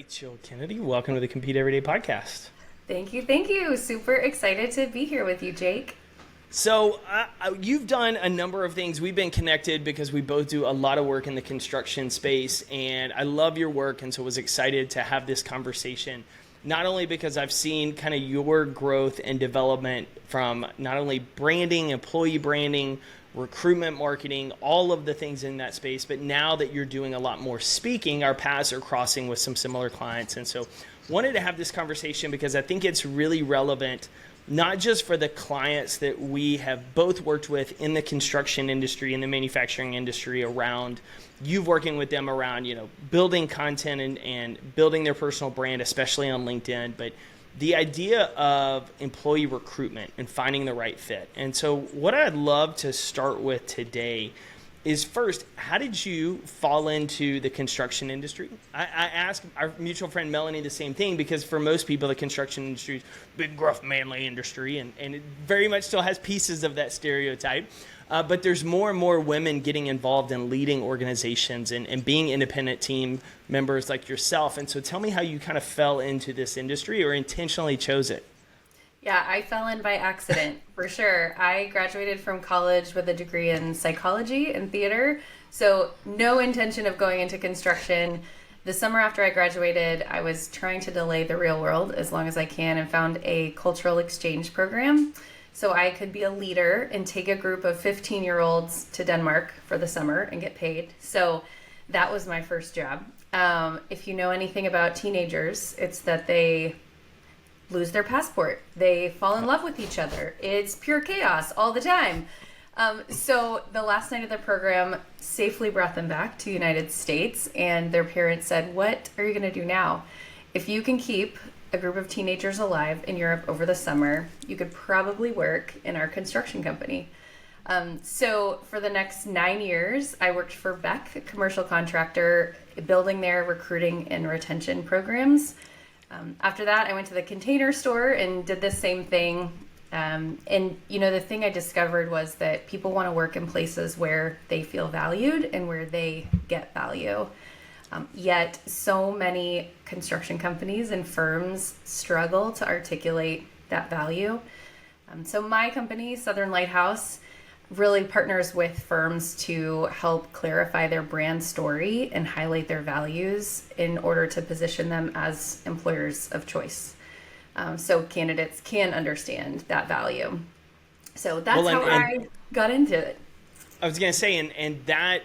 Rachel Kennedy, welcome to the Compete Everyday podcast. Thank you. Thank you. Super excited to be here with you, Jake. So you've done a number of things. We've been connected because we both do a lot of work in the construction space, and I love your work, and so was excited to have this conversation, not only because I've seen kind of your growth and development from not only branding, employee branding, recruitment marketing, all of the things in that space, but now that you're doing a lot more speaking, our paths are crossing with some similar clients. And so wanted to have this conversation because I think it's really relevant, not just for the clients that we have both worked with in the construction industry, in the manufacturing industry, around you working with them around, building content and building their personal brand, especially on LinkedIn, but the idea of employee recruitment and finding the right fit. And so what I'd love to start with today is, first, how did you fall into the construction industry? I asked our mutual friend Melanie the same thing, because for most people, the construction industry is a big, gruff, manly industry, and it very much still has pieces of that stereotype. But there's more and more women getting involved in leading organizations and being independent team members like yourself. And so tell me how you kind of fell into this industry or intentionally chose it. Yeah, I fell in by accident, for sure. I graduated from college with a degree in psychology and theater, so no intention of going into construction. The summer after I graduated, I was trying to delay the real world as long as I can and found a cultural exchange program so I could be a leader and take a group of 15-year-olds to Denmark for the summer and get paid. So that was my first job. If you know anything about teenagers, it's that they lose their passport. They fall in love with each other. It's pure chaos all the time. So the last night of the program safely brought them back to the United States, and their parents said, "What are you going to do now? If you can keep a group of teenagers alive in Europe over the summer, you could probably work in our construction company." So for the next 9 years, I worked for Beck, a commercial contractor, building their recruiting and retention programs. After that, I went to the Container Store and did the same thing. The thing I discovered was that people want to work in places where they feel valued and where they get value. Yet so many construction companies and firms struggle to articulate that value. So my company, Southern Lighthouse, really partners with firms to help clarify their brand story and highlight their values in order to position them as employers of choice. So candidates can understand that value. So that's how I got into it. I was going to say, and that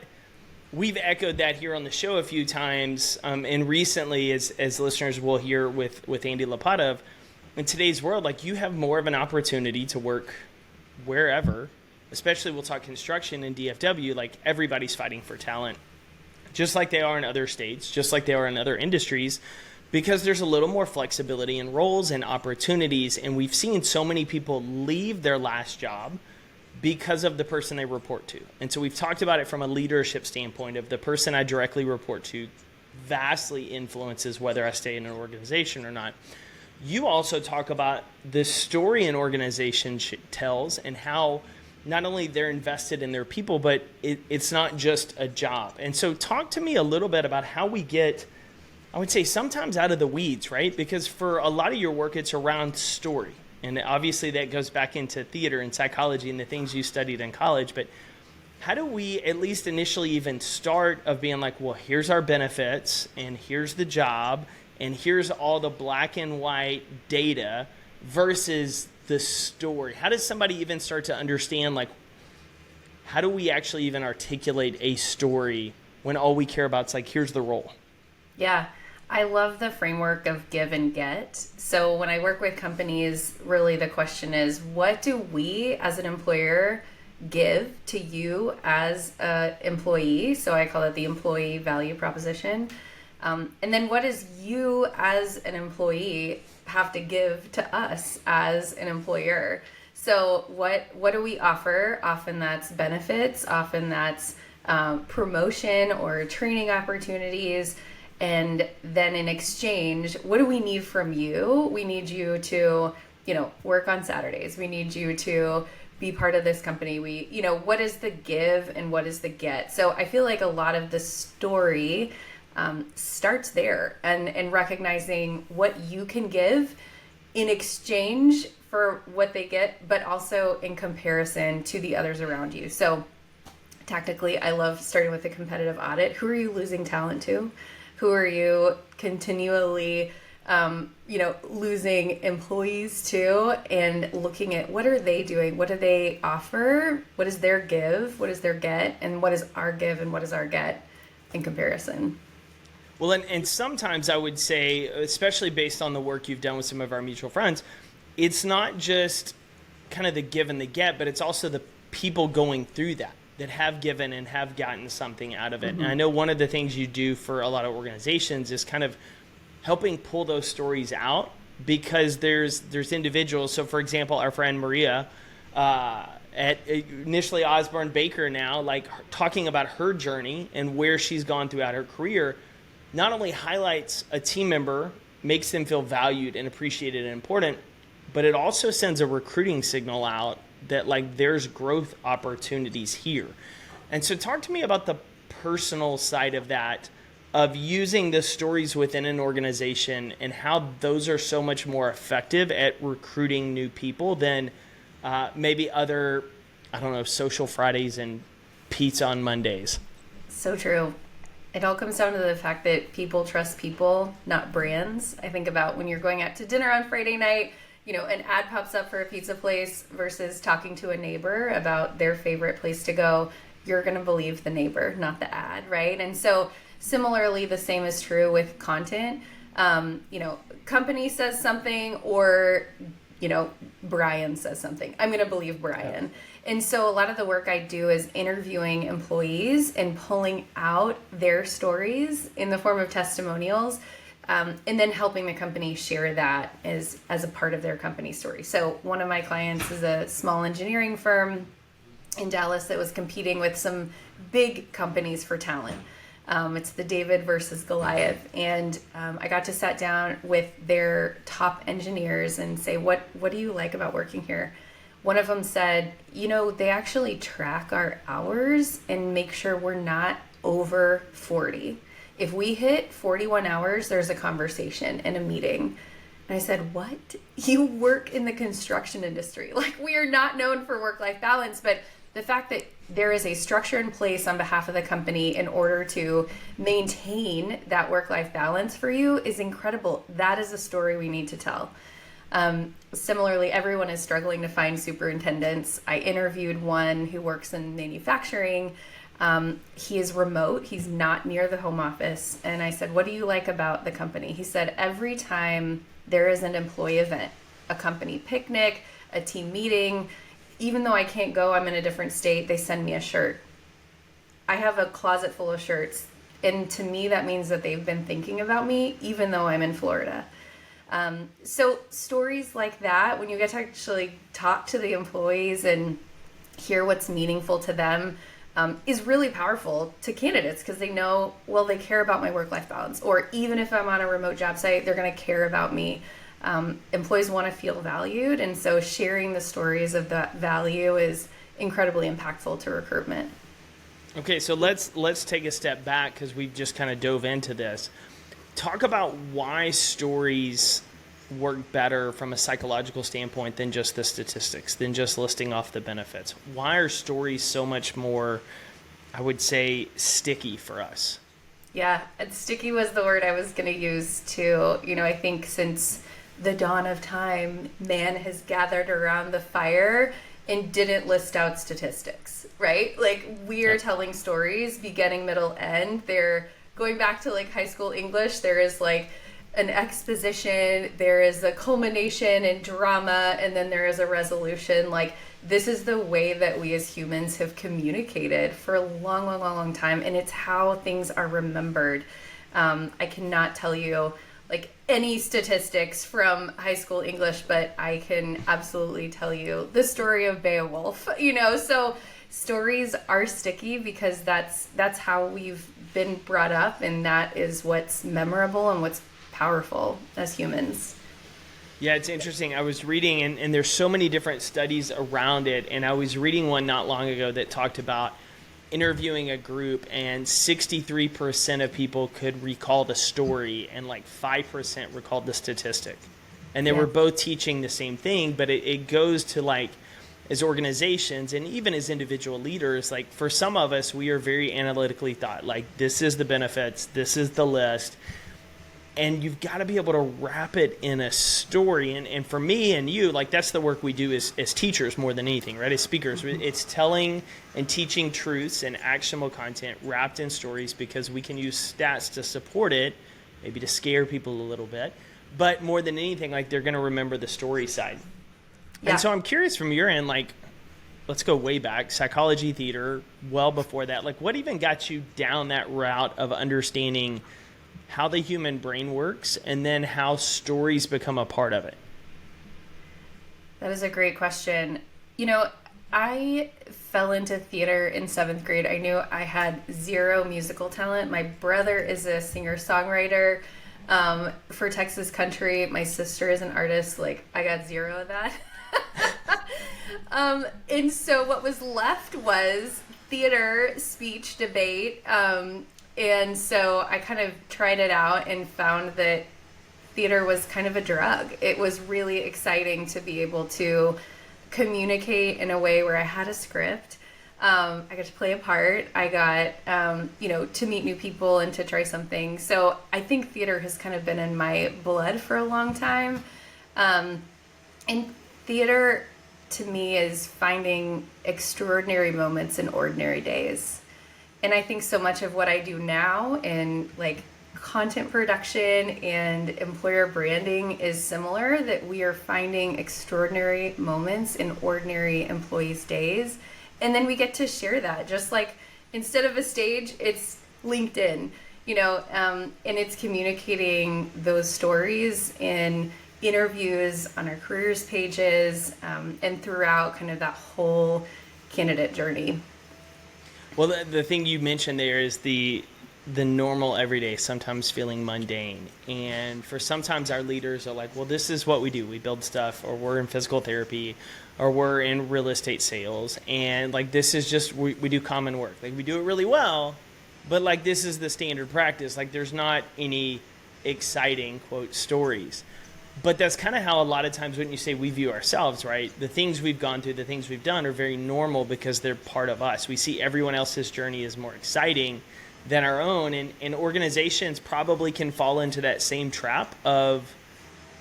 we've echoed that here on the show a few times, and recently, as listeners will hear with Andy Lapata, in today's world, like, you have more of an opportunity to work wherever. Especially, we'll talk construction and DFW, like, everybody's fighting for talent, just like they are in other states, just like they are in other industries, because there's a little more flexibility in roles and opportunities. And we've seen so many people leave their last job because of the person they report to. And so we've talked about it from a leadership standpoint of the person I directly report to vastly influences whether I stay in an organization or not. You also talk about the story an organization tells and how not only they're invested in their people, but it's not just a job. And so talk to me a little bit about how we get, I would say, sometimes out of the weeds, right? Because for a lot of your work, it's around story. And obviously that goes back into theater and psychology and the things you studied in college. But how do we at least initially even start of being like, well, here's our benefits and here's the job and here's all the black and white data versus the story? How does somebody even start to understand, like, how do we actually even articulate a story when all we care about is like, here's the role? Yeah, I love the framework of give and get. So when I work with companies, really the question is, what do we as an employer give to you as an employee? So I call it the employee value proposition. And then what does you as an employee have to give to us as an employer? So what do we offer? Often that's benefits, often that's promotion or training opportunities. And then in exchange, what do we need from you? We need you to, work on Saturdays. We need you to be part of this company. What is the give and what is the get? So I feel like a lot of the story starts there, and recognizing what you can give in exchange for what they get, but also in comparison to the others around you. So tactically, I love starting with a competitive audit. Who are you losing talent to? Who are you continually, losing employees to? And looking at what are they doing? What do they offer? What is their give? What is their get? And what is our give and what is our get in comparison? Well, and sometimes I would say, especially based on the work you've done with some of our mutual friends, it's not just kind of the give and the get, but it's also the people going through that have given and have gotten something out of it. And I know one of the things you do for a lot of organizations is kind of helping pull those stories out, because there's individuals. So for example, our friend Maria at initially Osborne Baker, now like talking about her journey and where she's gone throughout her career, not only highlights a team member, makes them feel valued and appreciated and important, but it also sends a recruiting signal out that like there's growth opportunities here. And so talk to me about the personal side of that, of using the stories within an organization and how those are so much more effective at recruiting new people than maybe other, social Fridays and pizza on Mondays. So true. It all comes down to the fact that people trust people, not brands. I think about when you're going out to dinner on Friday night, an ad pops up for a pizza place versus talking to a neighbor about their favorite place to go. You're going to believe the neighbor, not the ad, right? And so similarly, the same is true with content. Company says something, or, Brian says something. I'm going to believe Brian. Yeah. And so a lot of the work I do is interviewing employees and pulling out their stories in the form of testimonials, and then helping the company share that as a part of their company story. So one of my clients is a small engineering firm in Dallas that was competing with some big companies for talent. It's the David versus Goliath. And I got to sit down with their top engineers and say, what do you like about working here? One of them said, they actually track our hours and make sure we're not over 40. If we hit 41 hours, there's a conversation and a meeting. And I said, what? You work in the construction industry. Like, we are not known for work-life balance, but the fact that there is a structure in place on behalf of the company in order to maintain that work-life balance for you is incredible. That is a story we need to tell. Similarly, everyone is struggling to find superintendents. I interviewed one who works in manufacturing. He is remote. He's not near the home office. And I said, what do you like about the company? He said, every time there is an employee event, a company picnic, a team meeting, even though I can't go, I'm in a different state, they send me a shirt. I have a closet full of shirts. And to me, that means that they've been thinking about me, even though I'm in Florida. So stories like that, when you get to actually talk to the employees and hear what's meaningful to them, is really powerful to candidates, because they know, well, they care about my work-life balance. Or even if I'm on a remote job site, they're going to care about me. Employees want to feel valued. And so sharing the stories of that value is incredibly impactful to recruitment. Okay, so let's take a step back, because we've just kind of dove into this. Talk about why stories work better from a psychological standpoint than just the statistics, than just listing off the benefits. Why are stories so much more, I would say, sticky for us? Yeah, and sticky was the word I was going to use too. I think since the dawn of time, man has gathered around the fire and didn't list out statistics, right? Like, we are telling stories, beginning, middle, end. They're going back to like high school English. There is like an exposition, there is a culmination and drama, and then there is a resolution. Like, this is the way that we as humans have communicated for a long, long, long, long time, and it's how things are remembered. I cannot tell you like any statistics from high school English, but I can absolutely tell you the story of Beowulf. So stories are sticky because that's how we've been brought up, and that is what's memorable and what's powerful as humans. Yeah, it's interesting. I was reading, and there's so many different studies around it, and I was reading one not long ago that talked about interviewing a group, and 63% of people could recall the story, and like 5% recalled the statistic. And they were both teaching the same thing, but it goes to like, as organizations and even as individual leaders, like for some of us, we are very analytically thought, like this is the benefits, this is the list. And you've got to be able to wrap it in a story. And for me and you, like that's the work we do as teachers more than anything, right? As speakers, it's telling and teaching truths and actionable content wrapped in stories, because we can use stats to support it, maybe to scare people a little bit. But more than anything, like they're going to remember the story side. Yeah. And so I'm curious from your end, like, let's go way back, psychology, theater, well before that. Like what even got you down that route of understanding how the human brain works, and then how stories become a part of it? That is a great question. You know, I fell into theater in 7th grade. I knew I had zero musical talent. My brother is a singer-songwriter for Texas country. My sister is an artist. Like, I got zero of that. And so what was left was theater, speech, debate, and so I kind of tried it out and found that theater was kind of a drug. It was really exciting to be able to communicate in a way where I had a script. I got to play a part. I got, to meet new people and to try something. So I think theater has kind of been in my blood for a long time. And theater, to me, is finding extraordinary moments in ordinary days. And I think so much of what I do now in like content production and employer branding is similar, that we are finding extraordinary moments in ordinary employees' days. And then we get to share that. Just like instead of a stage, it's LinkedIn, and it's communicating those stories in interviews on our careers pages, and throughout kind of that whole candidate journey. Well, the thing you mentioned there is the normal everyday, sometimes feeling mundane. And for sometimes our leaders are like, well, this is what we do. We build stuff, or we're in physical therapy, or we're in real estate sales. And like, this is just, we do common work. Like we do it really well, but like, this is the standard practice. Like there's not any exciting quote stories. But that's kind of how a lot of times when you say we view ourselves, right? The things we've gone through, the things we've done are very normal because they're part of us. We see everyone else's journey as more exciting than our own. And organizations probably can fall into that same trap of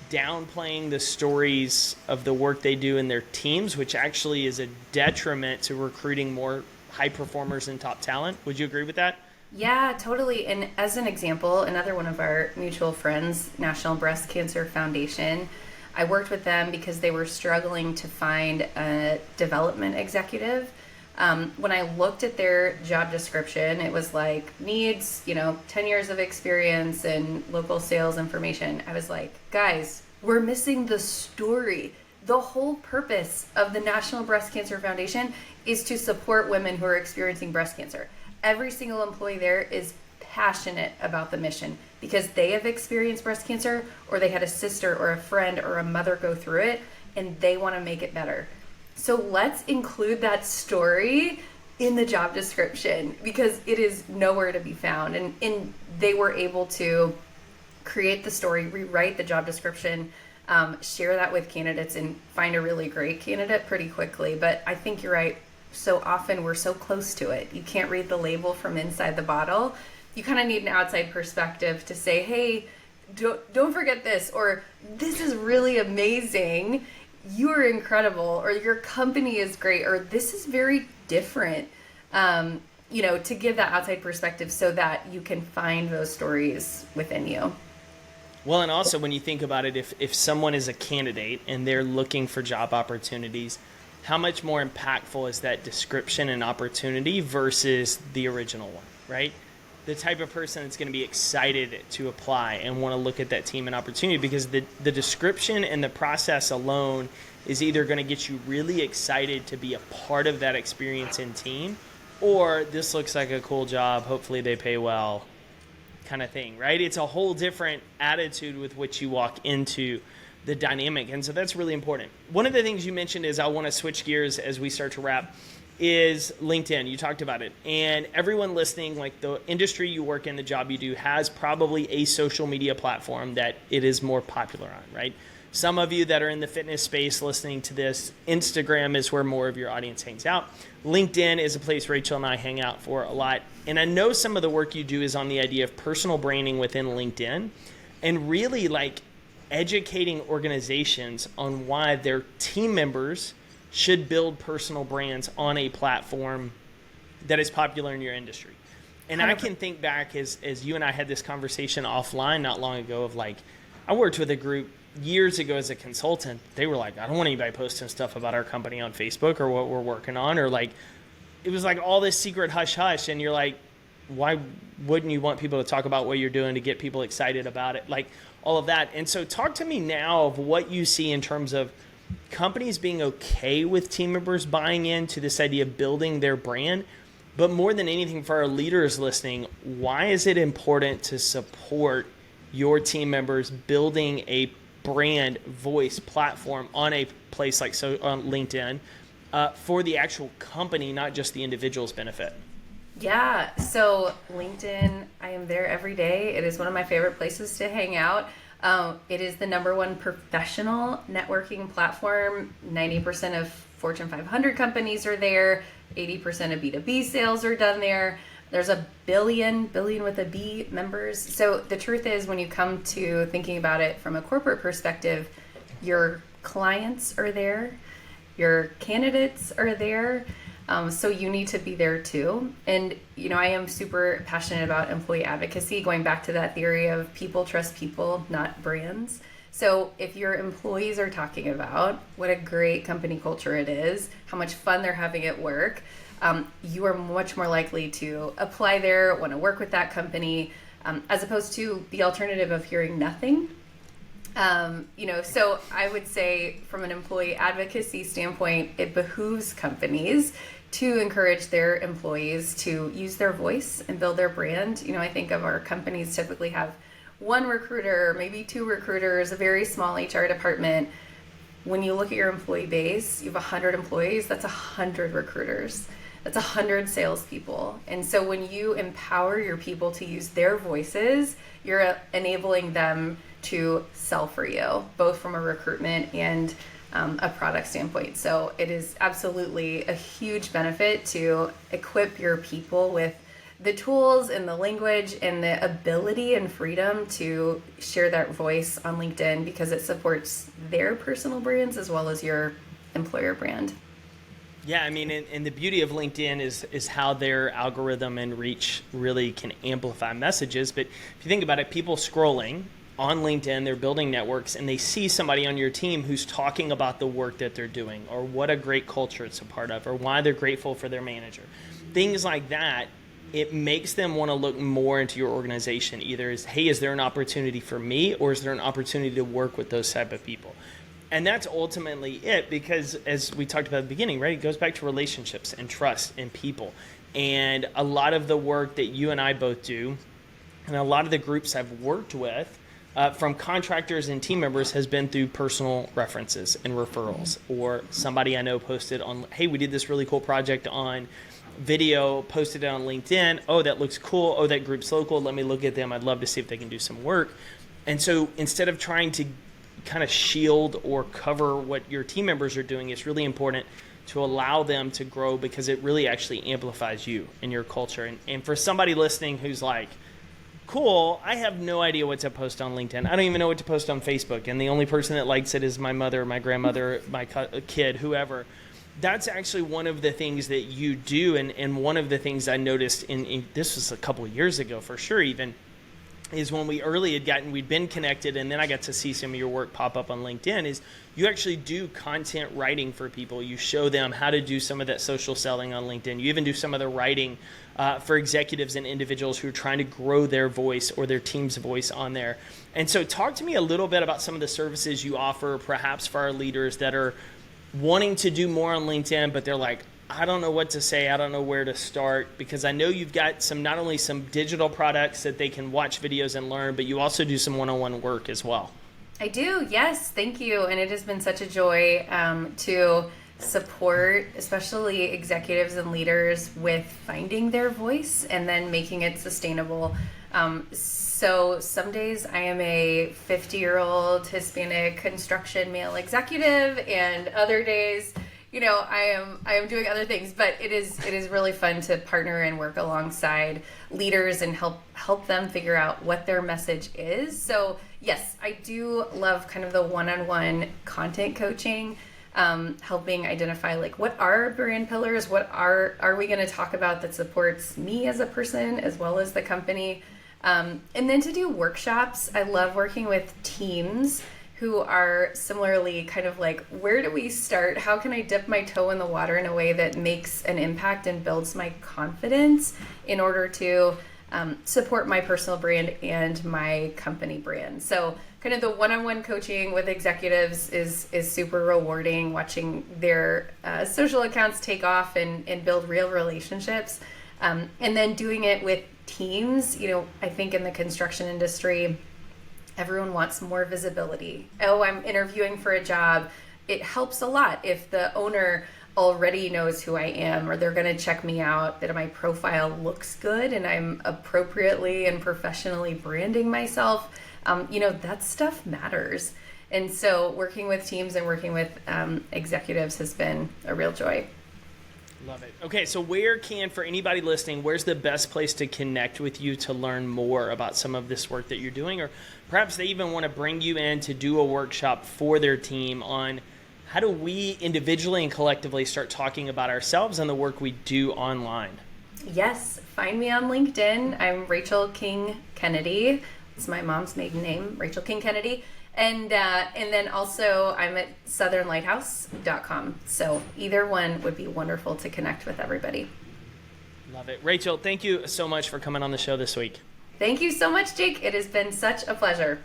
downplaying the stories of the work they do in their teams, which actually is a detriment to recruiting more high performers and top talent. Would you agree with that? Yeah, totally. And as an example, another one of our mutual friends, National Breast Cancer Foundation, I worked with them because they were struggling to find a development executive. When I looked at their job description, it was like needs, 10 years of experience and local sales information. I was like, guys, we're missing the story. The whole purpose of the National Breast Cancer Foundation is to support women who are experiencing breast cancer. Every single employee there is passionate about the mission because they have experienced breast cancer, or they had a sister or a friend or a mother go through it, and they want to make it better. So let's include that story in the job description because it is nowhere to be found. And they were able to create the story, rewrite the job description, share that with candidates, and find a really great candidate pretty quickly. But I think you're right. So often we're so close to it. You can't read the label from inside the bottle. You kind of need an outside perspective to say, hey, don't forget this, or this is really amazing. You're incredible, or your company is great, or this is very different. To give that outside perspective so that you can find those stories within you. Well, and also when you think about it, if someone is a candidate and they're looking for job opportunities, how much more impactful is that description and opportunity versus the original one, right? The type of person that's going to be excited to apply and want to look at that team and opportunity, because the description and the process alone is either going to get you really excited to be a part of that experience in team, or this looks like a cool job, hopefully they pay well, kind of thing, right? It's a whole different attitude with which you walk into the dynamic. And so that's really important. One of the things you mentioned is, I want to switch gears as we start to wrap, is LinkedIn. You talked about it. And everyone listening, like the industry you work in, the job you do, has probably a social media platform that it is more popular on, right? Some of you that are in the fitness space listening to this, Instagram is where more of your audience hangs out. LinkedIn is a place Rachel and I hang out for a lot. And I know some of the work you do is on the idea of personal branding within LinkedIn and really like educating organizations on why their team members should build personal brands on a platform that is popular in your industry. And I can think back as you and I had this conversation offline not long ago of like, I worked with a group years ago as a consultant. They were like, I don't want anybody posting stuff about our company on Facebook or what we're working on, or like, it was like all this secret hush hush. And you're like, why wouldn't you want people to talk about what you're doing to get people excited about it? Like all of that. And so talk to me now of what you see in terms of companies being okay with team members buying into this idea of building their brand. But more than anything, for our leaders listening, why is it important to support your team members building a brand voice platform on a place like on LinkedIn for the actual company, not just the individual's benefit? Yeah, so LinkedIn, I am there every day. It is one of my favorite places to hang out. It is the #1 professional networking platform. 90% of Fortune 500 companies are there. 80% of B2B sales are done there. There's a billion with a B members. So the truth is, when you come to thinking about it from a corporate perspective, your clients are there, your candidates are there. So you need to be there too. And, you know, I am super passionate about employee advocacy, going back to that theory of people trust people, not brands. So if your employees are talking about what a great company culture it is, how much fun they're having at work, you are much more likely to apply there, want to work with that company, as opposed to the alternative of hearing nothing. So I would say from an employee advocacy standpoint, it behooves companies to encourage their employees to use their voice and build their brand. You know, I think of our companies typically have one recruiter, maybe 2 recruiters, a very small HR department. When you look at your employee base, you have 100 employees, that's 100 recruiters. That's 100 salespeople. And so when you empower your people to use their voices, you're enabling them to sell for you, both from a recruitment and a product standpoint. So it is absolutely a huge benefit to equip your people with the tools and the language and the ability and freedom to share that voice on LinkedIn, because it supports their personal brands as well as your employer brand. Yeah, I mean, and the beauty of LinkedIn is how their algorithm and reach really can amplify messages. But if you think about it, people scrolling on LinkedIn, they're building networks, and they see somebody on your team who's talking about the work that they're doing, or what a great culture it's a part of, or why they're grateful for their manager. Things like that, it makes them want to look more into your organization. Either as, hey, is there an opportunity for me, or is there an opportunity to work with those type of people? And that's ultimately it, because as we talked about at the beginning, right, it goes back to relationships and trust and people. And a lot of the work that you and I both do, and a lot of the groups I've worked with, from contractors and team members, has been through personal references and referrals. Or somebody I know posted on, hey, we did this really cool project on video, posted it on LinkedIn. Oh, that looks cool. Oh, that group's local. Let me look at them. I'd love to see if they can do some work. And so instead of trying to kind of shield or cover what your team members are doing, it's really important to allow them to grow, because it really actually amplifies you and your culture. And for somebody listening who's like, cool, I have no idea what to post on LinkedIn. I don't even know what to post on Facebook. And the only person that likes it is my mother, my grandmother, my kid, whoever. That's actually one of the things that you do. And one of the things I noticed in this was a couple of years ago for sure even, is when we'd been connected, and then I got to see some of your work pop up on LinkedIn, is you actually do content writing for people. You show them how to do some of that social selling on LinkedIn. You even do some of the writing for executives and individuals who are trying to grow their voice or their team's voice on there. And so talk to me a little bit about some of the services you offer, perhaps for our leaders that are wanting to do more on LinkedIn, but they're like, I don't know what to say. I don't know where to start, because I know you've got not only some digital products that they can watch videos and learn, but you also do some one-on-one work as well. I do. Yes. Thank you. And it has been such a joy to support, especially executives and leaders, with finding their voice and then making it sustainable. So some days I am a 50-year-old Hispanic construction male executive, and other days, I am doing other things. But it is really fun to partner and work alongside leaders and help them figure out what their message is. So yes, I do love kind of the one-on-one content coaching. Helping identify like what are brand pillars, what are we going to talk about that supports me as a person as well as the company, and then to do workshops. I love working with teams who are similarly kind of like, where do we start? How can I dip my toe in the water in a way that makes an impact and builds my confidence in order to support my personal brand and my company brand? So kind of the one-on-one coaching with executives is super rewarding, watching their social accounts take off and build real relationships. And then doing it with teams. I think in the construction industry, everyone wants more visibility. Oh, I'm interviewing for a job. It helps a lot if the owner already knows who I am, or they're going to check me out, that my profile looks good and I'm appropriately and professionally branding myself. That stuff matters. And so working with teams and working with executives has been a real joy. Love it. Okay, so for anybody listening, where's the best place to connect with you to learn more about some of this work that you're doing? Or perhaps they even want to bring you in to do a workshop for their team on how do we individually and collectively start talking about ourselves and the work we do online? Yes, find me on LinkedIn. I'm Rachel King Kennedy. It's my mom's maiden name, Rachel King Kennedy. And then also I'm at southernlighthouse.com. So either one would be wonderful to connect with everybody. Love it. Rachel, thank you so much for coming on the show this week. Thank you so much, Jake. It has been such a pleasure.